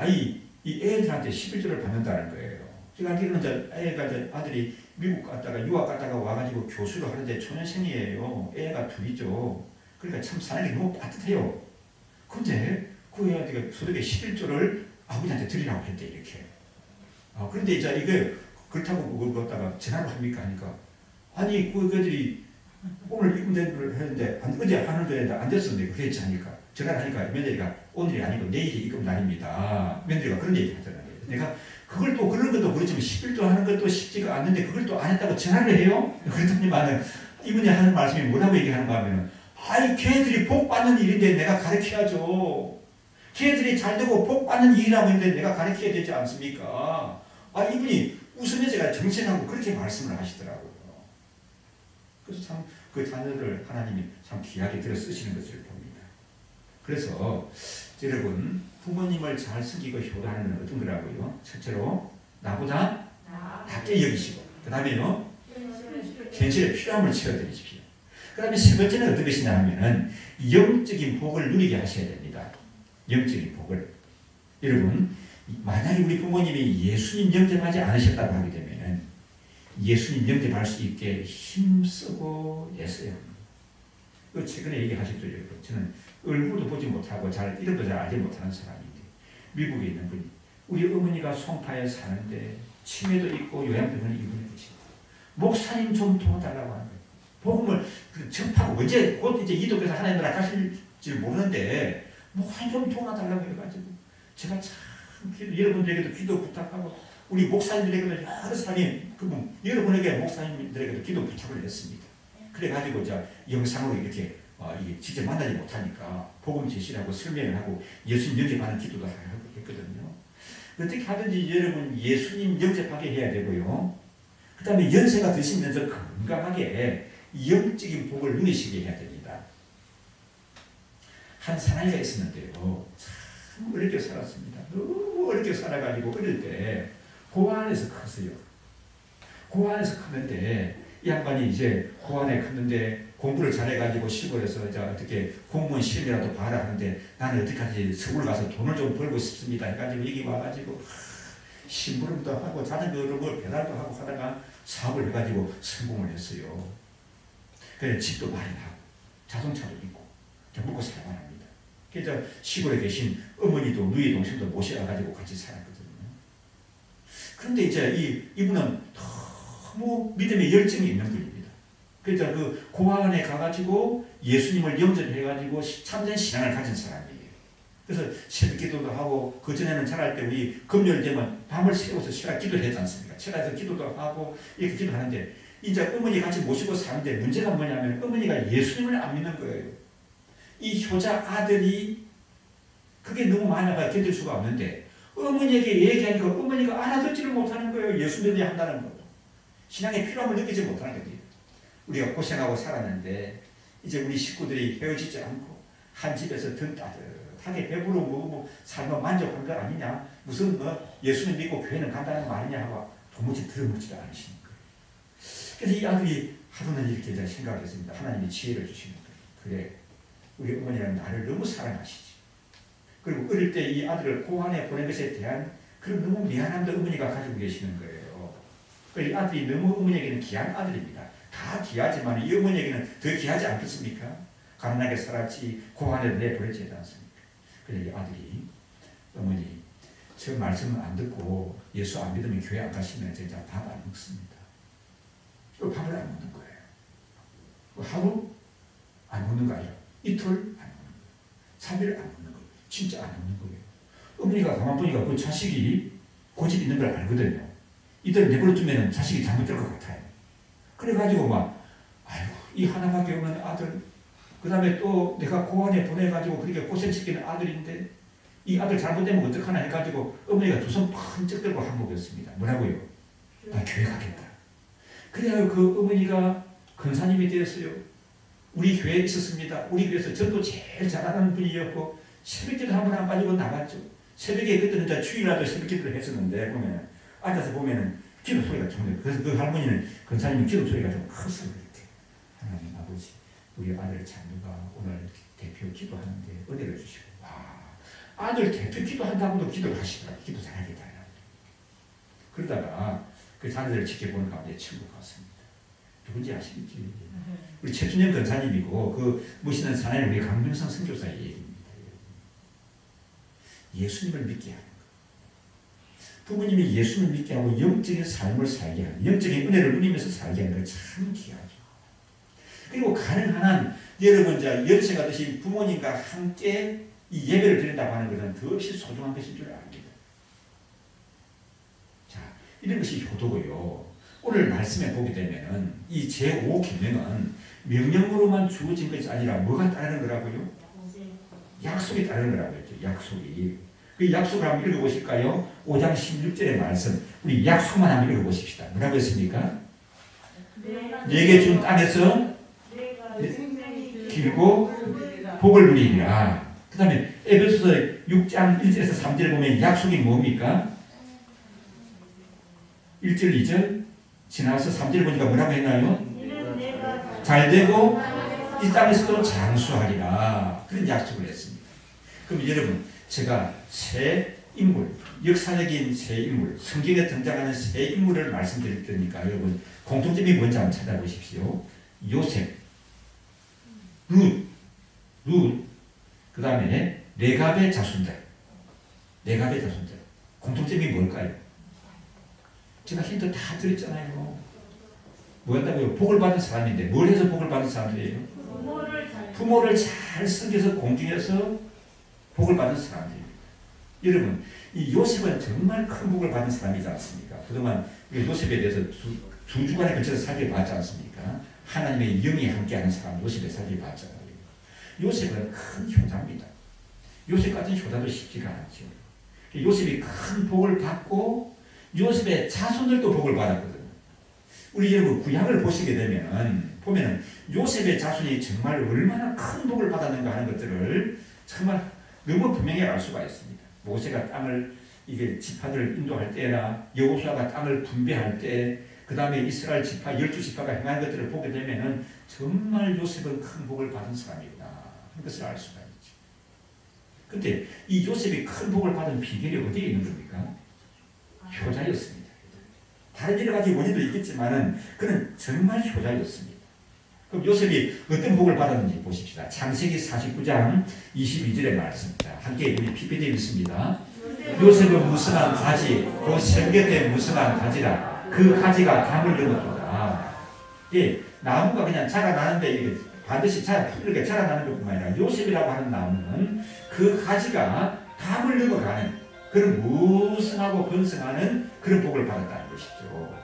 이 애들한테 11조를 받는다는 거예요. 제가 알기로는 아들이 미국 갔다가 유학 갔다가 와가지고 교수를 하는데 초년생이에요. 애가 둘이죠. 그러니까 참 사는 게 너무 따뜻해요. 근데 그 애한테 소득의 11조를 아버지한테 드리라고 했대 이렇게. 그런데 이제 이게 그렇다고 그걸 갖다가 전화를 합니까? 하니까 아니 그들이 오늘 입금대를 했는데 어제 하는데 안 됐었는데 그랬지 하니까 전화를 하니까 며느리가 오늘이 아니고 내일이 입금 날입니다. 며느리가 그런 얘기 하더라고요. 내가 그걸 또 그런 것도 그렇지만 11조 하는 것도 쉽지가 않는데 그걸 또 안 했다고 전화를 해요? 그랬더니만은 이분이 하는 말씀이 뭐라고 얘기하는가 하면은 걔들이 복 받는 일인데 내가 가르쳐야죠. 걔들이 잘 되고 복 받는 일이라고 했는데 내가 가르쳐야 되지 않습니까? 이분이 우선에 제가 정신하고 그렇게 말씀을 하시더라고요. 그래서 참 그 자녀를 하나님이 참 귀하게 들어 쓰시는 것을 봅니다. 그래서 여러분 부모님을 잘 섬기고 효도하는 건 어떤 거라고요? 첫째로 나보다 낮게 여기시고 그 다음에요 현실의 필요함을 채워드리십시오. 그 다음에 세 번째는 어떤 것이냐 하면은 영적인 복을 누리게 하셔야 됩니다. 영적인 복을. 여러분 만약에 우리 부모님이 예수님 영접하지 않으셨다고 하게 되면은 예수님 영접할 수 있게 힘쓰고 애써야 합니다. 최근에 얘기하셨죠, 여러분. 저는 얼굴도 보지 못하고 이름도 잘 알지 못하는 사람인데 미국에 있는 분이 우리 어머니가 송파에 사는데 치매도 있고 요양병원에 입원해 계시고 목사님 좀 도와달라고 하는 거예요. 복음을 접하고 곧 이제 이도께서 하나님 나라 가실지 모르는데 목사님 좀 도와달라고 해가지고 제가 참 여러분들에게도 기도 부탁하고 우리 목사님들에게도 여러 사람이 여러분에게 목사님들에게도 기도 부탁을 했습니다. 그래가지고 영상으로 이렇게 직접 만나지 못하니까 복음 제시를 하고 설명을 하고 예수님 영접하는 기도도 하고 했거든요. 어떻게 하든지 여러분 예수님 영접하게 해야 되고요. 그 다음에 연세가 드시면서 건강하게 영적인 복을 누리시게 해야 됩니다. 한 사나이가 있었는데요. 참 어렵게 살았습니다. 너무 어렵게 살아가지고 어릴 때 고아원에서 컸어요. 고아원에서 컸는데 이 양반이 이제 고아원에 컸는데 공부를 잘해가지고 시골에서 어떻게 공무원 시험이라도 봐라 하는데 나는 어떻게까지 서울 가서 돈을 좀 벌고 싶습니다 해가지고 여기 와가지고 심부름도 하고 자전거 배달도 하고 하다가 사업을 해가지고 성공을 했어요. 그래서 집도 마련하고 자동차도 있고 먹고 살만 합니다. 그래서 시골에 계신 어머니도 누이 동생도 모셔가지고 같이 살았거든요. 그런데 이제 이분은 너무 믿음의 열정이 있는 분입니다. 그래서 그 고아원에 가가지고 예수님을 영접해가지고 참된 신앙을 가진 사람이에요. 그래서 새벽 기도도 하고 그전에는 잘할 때 우리 금요일 되면 밤을 새워서 새가 기도를 했지 않습니까? 새가서 기도도 하고 이렇게 기도하는데 이제 어머니 같이 모시고 사는데 문제가 뭐냐면 어머니가 예수님을 안 믿는 거예요. 이 효자 아들이 그게 너무 많아가 견딜 수가 없는데 어머니에게 얘기하니까 어머니가 알아듣지를 못하는 거예요. 예수 믿어야 한다는 거. 신앙의 필요함을 느끼지 못하는 겁니다. 우리가 고생하고 살았는데 이제 우리 식구들이 헤어지지 않고 한 집에서 등 따뜻하게 배부르고 먹고 살면 만족한 거 아니냐. 무슨 예수님 믿고 교회는 간다는 말이냐 하고 도무지 들어먹지도 않으시는 거예요. 그래서 이 아들이 하루는 이렇게 생각을 했습니다. 하나님이 지혜를 주시는 거예요. 그래, 우리 어머니는 나를 너무 사랑하시지. 그리고 어릴 때 이 아들을 고아원에 보낸 것에 대한 그런 너무 미안함도 어머니가 가지고 계시는 거예요. 이 아들이 너무 어머니에게는 귀한 아들입니다. 다 귀하지만 이 어머니에게는 더 귀하지 않겠습니까? 가난하게 살았지 고아원에 내보내지 않습니까? 그래서 이 아들이 어머니 저 말씀을 안 듣고 예수 안 믿으면 교회 안 가시면 진짜 밥 안 먹습니다. 밥을 안 먹는 거예요. 하루 안 먹는 거 아니에요. 이틀 안 먹는 거예요. 3일 안 먹는 거예요. 진짜 안 먹는 거예요. 어머니가 가만 보니까 그 자식이 고집 있는 걸 알거든요. 이들 내버려두면 자식이 잘못될 것 같아요. 그래가지고 아이고 이 하나밖에 없는 아들 그 다음에 또 내가 고아원에 보내가지고 그렇게 고생시키는 아들인데 이 아들 잘못되면 어떡하나 해가지고 어머니가 두 손 번쩍 들고 한몫했습니다. 뭐라고요? 나 교회 가겠다. 그래야 그 어머니가 권사님이 되었어요. 우리 교회에 있었습니다. 우리 교회에서 전도 제일 잘하는 분이었고 새벽기도 한 번 안 빠지고 나갔죠. 새벽에 그때는 주일날도 새벽기도를 했었는데 앉아서 보면은 기도 소리가 좀 나요. 그래서 그 할머니는 권사님이 기도 소리가 좀 컸어요. 이렇게 하나님 아버지 우리 아들 자녀가 오늘 대표 기도하는데 은혜를 주시고 아들 대표 기도한다고도 기도를 하시더라고요. 기도 잘하겠다. 그러다가 그 자녀들을 지켜보는 가운데 천국 갔습니다. 누군지 아시겠지? 우리 최준영 권사님이고 그 모시는 사나이는 우리 강병성 선교사의 얘기입니다. 예수님을 믿게 하는 것. 부모님이 예수님을 믿게 하고 영적인 삶을 살게 하는 영적인 은혜를 누리면서 살게 하는 것 참 귀하죠. 그리고 가능한 한 여러분 연세가 드신 부모님과 함께 이 예배를 드린다고 하는 것은 더없이 소중한 것인 줄 압니다. 자, 이런 것이 효도고요. 오늘 말씀에 보게 되면은 이 제5계명은 명령으로만 주어진 것이 아니라 뭐가 따르는 거라고요? 약속이 따르는 거라고 했죠. 약속이. 그 약속을 한번 읽어보실까요? 5장 16절의 말씀. 우리 약속만 한번 읽어보십시다. 뭐라고 했습니까? 내게 준 땅에서 길고 복을 누리리라. 그 다음에 에베소서 6장 1절에서 3절에 보면 약속이 뭡니까? 1절 2절 지나서 3절 보니까 뭐라고 했나요? 잘되고 이 땅에서도 장수하리라. 그런 약속을 했습니다. 그럼 여러분 제가 새 인물, 역사적인 세 인물, 성경에 등장하는 세 인물을 말씀드릴 테니까 여러분 공통점이 뭔지 한번 찾아보십시오. 요셉, 룻, 그 다음에 레갑의 자손들. 공통점이 뭘까요? 제가 힌트 다 드렸잖아요. 뭐였다고요? 복을 받은 사람인데 뭘 해서 복을 받은 사람들이에요? 부모를 잘 섬겨서 공중에서 복을 받은 사람들입니다. 여러분, 이 요셉은 정말 큰 복을 받은 사람이지 않습니까? 그동안 요셉에 대해서 두 주간에 걸쳐서 살펴봤지 않습니까? 하나님의 영이 함께하는 사람 요셉에 살펴봤잖아요. 요셉은 큰 효자입니다. 요셉 같은 효자도 쉽지가 않죠. 요셉이 큰 복을 받고 요셉의 자손들도 복을 받았거든요. 우리 여러분 구약을 보시게 보면은 요셉의 자손이 정말 얼마나 큰 복을 받았는가 하는 것들을 정말 너무 분명히 알 수가 있습니다. 모세가 땅을 이게 지파들을 인도할 때나 여호수아가 땅을 분배할 때, 그 다음에 이스라엘 지파 12지파가 행한 것들을 보게 되면은 정말 요셉은 큰 복을 받은 사람이구나 하는 것을 알 수가 있죠. 근데 이 요셉이 큰 복을 받은 비결이 어디에 있는 겁니까? 효자였습니다. 다른 여러 가지 원인도 있겠지만은 그는 정말 효자였습니다. 그럼 요셉이 어떤 복을 받았는지 보십시다. 창세기 49장 22절의 말씀입니다. 함께 우리 PPT 읽습니다. 요셉은 무성한 가지, 그 생곁에 무성한 가지라. 그 가지가 담을 이루었도다. 예, 나무가 그냥 자라나는데 이게 반드시 이렇게 자라나는 것뿐만 아니라 요셉이라고 하는 나무는 그 가지가 담을 넘어가는 그런 무성하고 번성하는 그런 복을 받았다는 것이죠.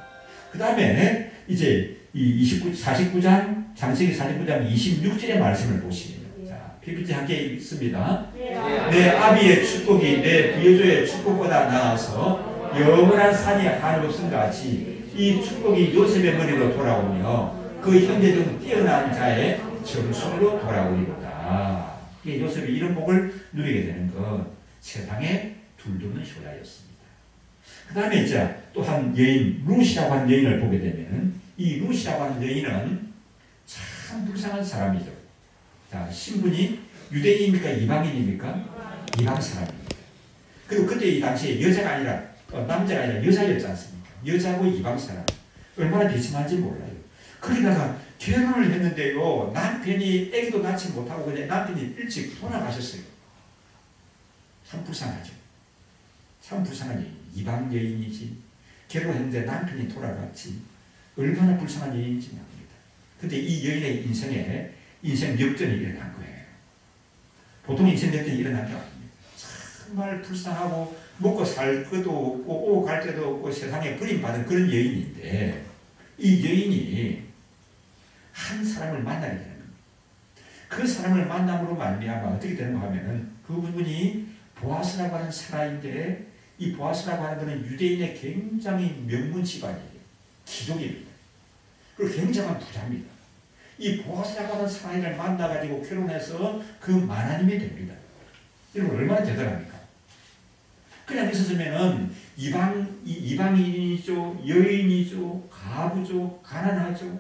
그 다음에 이제 이 49장 창세기 49장 26절의 말씀을 보시면, 자, PPT 함께 읽습니다. 내 아비의 축복이 내 부여조의 축복보다 나아서 영원한 산이 한없음 같이 이 축복이 요셉의 머리로 돌아오며 그 형제 중 뛰어난 자의 정수로 돌아오리로다. 요셉이 이런 복을 누리게 되는 것, 세상에 둘도는 효자였습니다. 그 다음에 이제 또 한 여인, 룻이라고 하는 여인을 보게 되면, 이 룻이라고 하는 여인은 참 불쌍한 사람이죠. 자, 신분이 유대인입니까? 이방인입니까? 이방 사람입니다. 그리고 그때 이 당시에 여자가 아니라, 남자가 아니라 여자였지 않습니까? 여자고 이방 사람. 얼마나 비참한지 몰라요. 그러다가 결혼을 했는데요, 남편이 아기도 낳지 못하고 그냥 남편이 일찍 돌아가셨어요. 참 불쌍하죠. 참 불쌍한 여인. 이방 여인이지. 결혼했는데 남편이 돌아갔지. 얼마나 불쌍한 여인인지 모릅니다. 근데 이 여인의 인생 역전이 일어난 거예요. 보통 인생 역전이 일어난 게 아닙니다. 정말 불쌍하고 먹고 살 것도 없고 오고 갈 데도 없고 세상에 버림받은 그런 여인인데, 이 여인이 한 사람을 만나게 되는 겁니다. 그 사람을 만남으로 말미암아 어떻게 되는가 하면은 그분이 보아스라고 하는 사라인데, 이 보아스라고 하는 것은 유대인의 굉장히 명문 집안이에요. 귀족입니다. 그리고 굉장한 부자입니다. 이 보아스라고 하는 사라인을 만나가지고 결혼해서 그 만화님이 됩니다. 여러분 얼마나 대단합니까? 그냥 있었으면은 이방인이죠, 여인이죠, 가부죠, 가난하죠.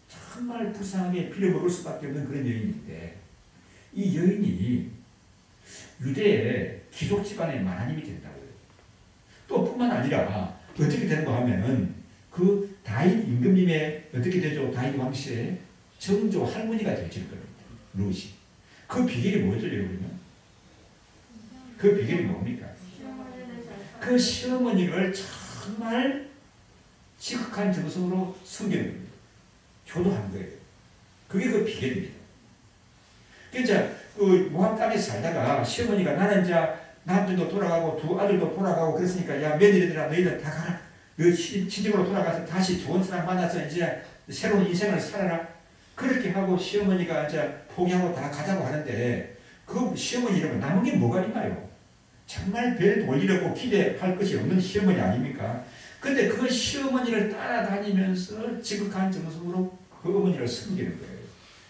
정말 불쌍하게 빌어먹을 수밖에 없는 그런 여인인데, 이 여인이 유대의 귀족 집안의 만화님이 된다고요. 또 뿐만 아니라 어떻게 되는가 하면은 그 다윗 임금님의 어떻게 되죠? 다윗 왕실의 정조 할머니가 되실 겁니다. 룻이. 그 비결이 뭐죠, 여러분? 그 비결이 뭡니까? 그 시어머니를 정말 지극한 정성으로 섬기는 겁니다. 효도한 거예요. 그게 그 비결입니다. 그러니까 그 모압 땅에 살다가 시어머니가 나는 이제 남편도 돌아가고 두 아들도 돌아가고 그랬으니까 야 며느리들아 너희들 다 가라. 너 시집으로 돌아가서 다시 좋은 사람 만나서 이제 새로운 인생을 살아라. 그렇게 하고 시어머니가 이제 포기하고 다 가자고 하는데, 그 시어머니 이러면 남은 게 뭐가 있나요? 정말 별 돌리려고 기대할 것이 없는 시어머니 아닙니까? 근데 그 시어머니를 따라다니면서 지극한 정성으로 그 어머니를 섬기는 거예요.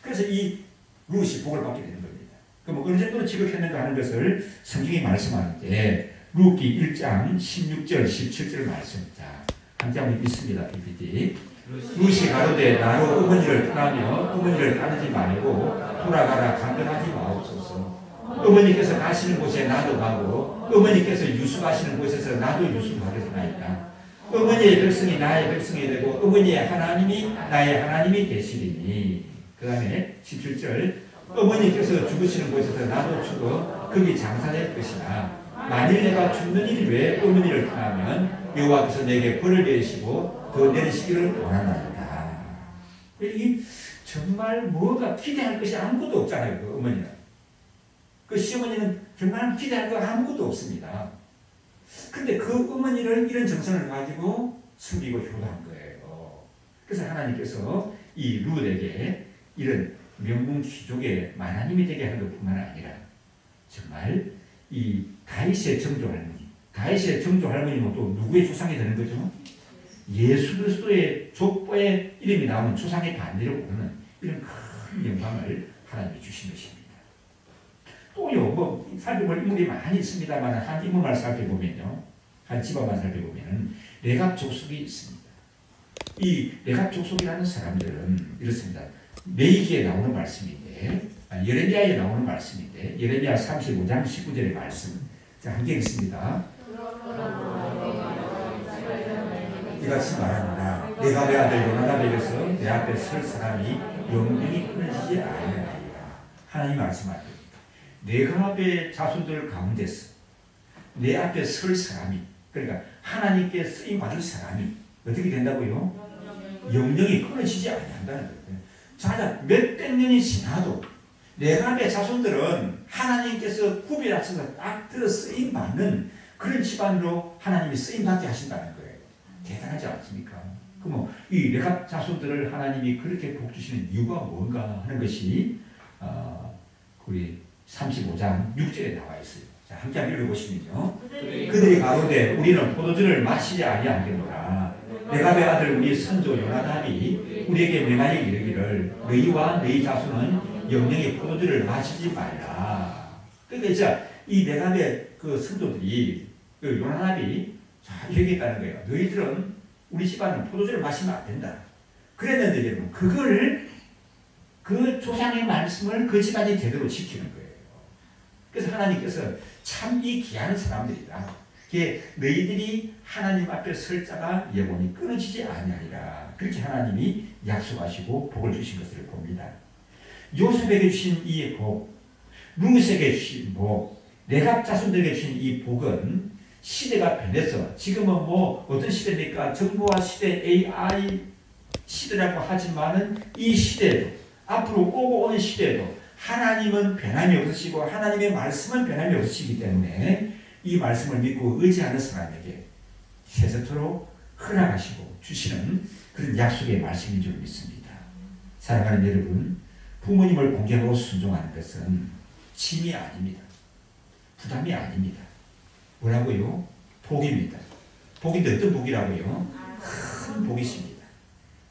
그래서 이 룻이 복을 받게 되는 겁니다. 그럼 어느 정도로 지극했는가 하는 것을 성경이 말씀하는데, 룻기 1장 16절 17절 말씀. 자, 함께 한번 읽습니다. PPT. 룻이 가로되 나로 어머니를 떠나며 어머니를 따르지 말고 돌아가라 강건하지 마옵소서. 어머니께서 가시는 곳에 나도 가고 어머니께서 유숙하시는 곳에서 나도 유숙하겠나이다. 어머니의 백성이 나의 백성이 되고 어머니의 하나님이 나의 하나님이 되시리니. 그 다음에 17절 어머니께서 죽으시는 곳에서 나도 죽어 거기 장사될 것이나 만일 내가 죽는 일 외에 어머니를 택하면 여호와께서 내게 벌을 내리시고 더 내리시기를 원하나이다. 이 정말 뭐가 기대할 것이 아무것도 없잖아요. 그 어머니는. 그 시어머니는 정말 기대할 거 아무것도 없습니다. 근데 그 어머니를 이런 정성을 가지고 섬기고 효도한 거예요. 그래서 하나님께서 이 룻에게 이런 명문 귀족의 마나님이 되게 하는 것뿐만 아니라 정말 이 다윗의 정조 할머니, 다윗의 정조 할머니는 또 누구의 조상이 되는 거죠? 예수 그리스도의 족보에 이름이 나오는 조상의 반대로 보는 이런 큰 영광을 하나님이 주신 것입니다. 또요, 뭐 살펴볼 인물이 많이 있습니다만 한 인물만 살펴보면요, 한 집안만 살펴보면 레갑 족속이 있습니다. 이 레갑 족속이라는 사람들은 이렇습니다. 레위기에 나오는 말씀인데, 예레미야에 나오는 말씀인데, 예레미야 35장 19절의 말씀. 자, 한 개 있습니다. 이같이 말합니다. 레갑의 아들 요나답에게서 내 앞에 설 사람이 영영이 끊어지지 아니하리라. 하나님 말씀하십니다. 레갑의 자손들 가운데서 내 앞에 설 사람이, 그러니까 하나님께 쓰임 받을 사람이 어떻게 된다고요? 영영이 끊어지지 아니한다는 거예요. 자, 몇백 년이 지나도 레갑의 자손들은 하나님께서 구별하셔서 딱 들어 쓰임 받는 그런 집안으로 하나님이 쓰임 받게 하신다는 거예요. 대단하지 않습니까? 그럼 이 레갑 자손들을 하나님이 그렇게 복 주시는 이유가 뭔가 하는 것이 우리 35장 6절에 나와 있어요. 자, 함께 읽어보시면요. 그들이 가로되 우리는 포도주를 마시지 아니하겠노라. 레갑의 아들 우리 선조 요나답이 우리에게 명하여 이르기를 너희와 너희 자손은 영영의 포도주를 마시지 말라. 그러니까 이 레갑의 그 선조들이 그 요나답이 자, 얘기했다는 거예요. 너희들은 우리 집안은 포도주를 마시면 안 된다. 그랬는데 여러분 그걸 그 조상의 말씀을 그 집안이 제대로 지키는 거예요. 그래서 하나님께서 참 이 귀한 사람들이다. 너희들이 하나님 앞에 설 자가 영원히 끊어지지 아니하리라. 그렇게 하나님이 약속하시고 복을 주신 것을 봅니다. 요셉에게 주신 이 복, 루스에게 주신 복, 레갑 자손들에게 주신 이 복은 시대가 변해서 지금은 뭐 어떤 시대입니까? 정보화 시대, AI 시대라고 하지만은 이 시대에도 앞으로 오고 오는 시대에도 하나님은 변함이 없으시고 하나님의 말씀은 변함이 없으시기 때문에 이 말씀을 믿고 의지하는 사람에게 세세토록 허락하시고 주시는 그런 약속의 말씀인 줄 믿습니다. 사랑하는 여러분, 부모님을 공경하고 순종하는 것은 짐이 아닙니다. 부담이 아닙니다. 뭐라고요? 복입니다. 복인데 어떤 복이라고요? 큰 복이십니다.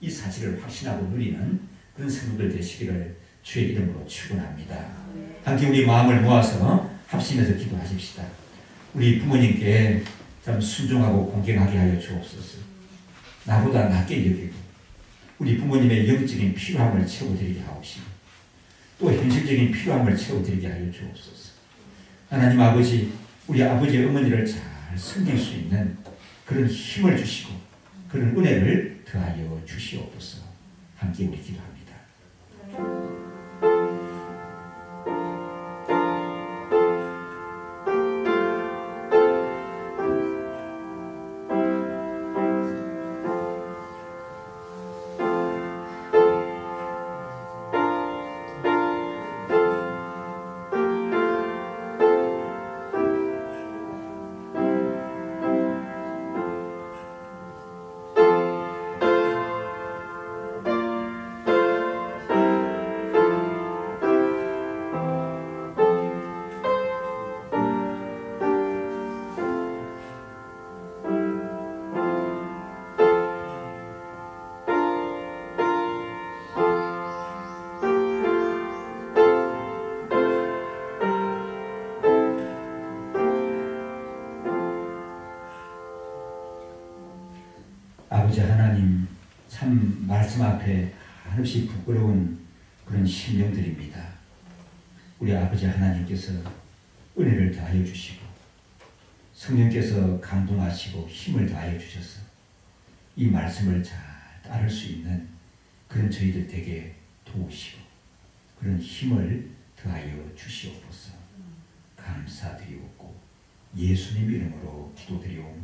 이 사실을 확신하고 누리는 그런 성도들 되시기를 주의 이름으로 축원합니다. 함께 우리 마음을 모아서 합심해서 기도하십시다. 우리 부모님께 참 순종하고 공경하게 하여 주옵소서. 나보다 낫게 여기고 우리 부모님의 영적인 필요함을 채워드리게 하옵시고 또 현실적인 필요함을 채워드리게 하여 주옵소서. 하나님 아버지, 우리 아버지 어머니를 잘 섬길 수 있는 그런 힘을 주시고 그런 은혜를 더하여 주시옵소서. 함께 우리 기도합니다. 아버지 하나님, 참 말씀 앞에 한없이 부끄러운 그런 심령들입니다. 우리 아버지 하나님께서 은혜를 더하여 주시고 성령께서 감동하시고 힘을 더하여 주셔서 이 말씀을 잘 따를 수 있는 그런 저희들 되게 도우시고 그런 힘을 더하여 주시옵소서. 감사드리옵고 예수님 이름으로 기도드리옵나이다.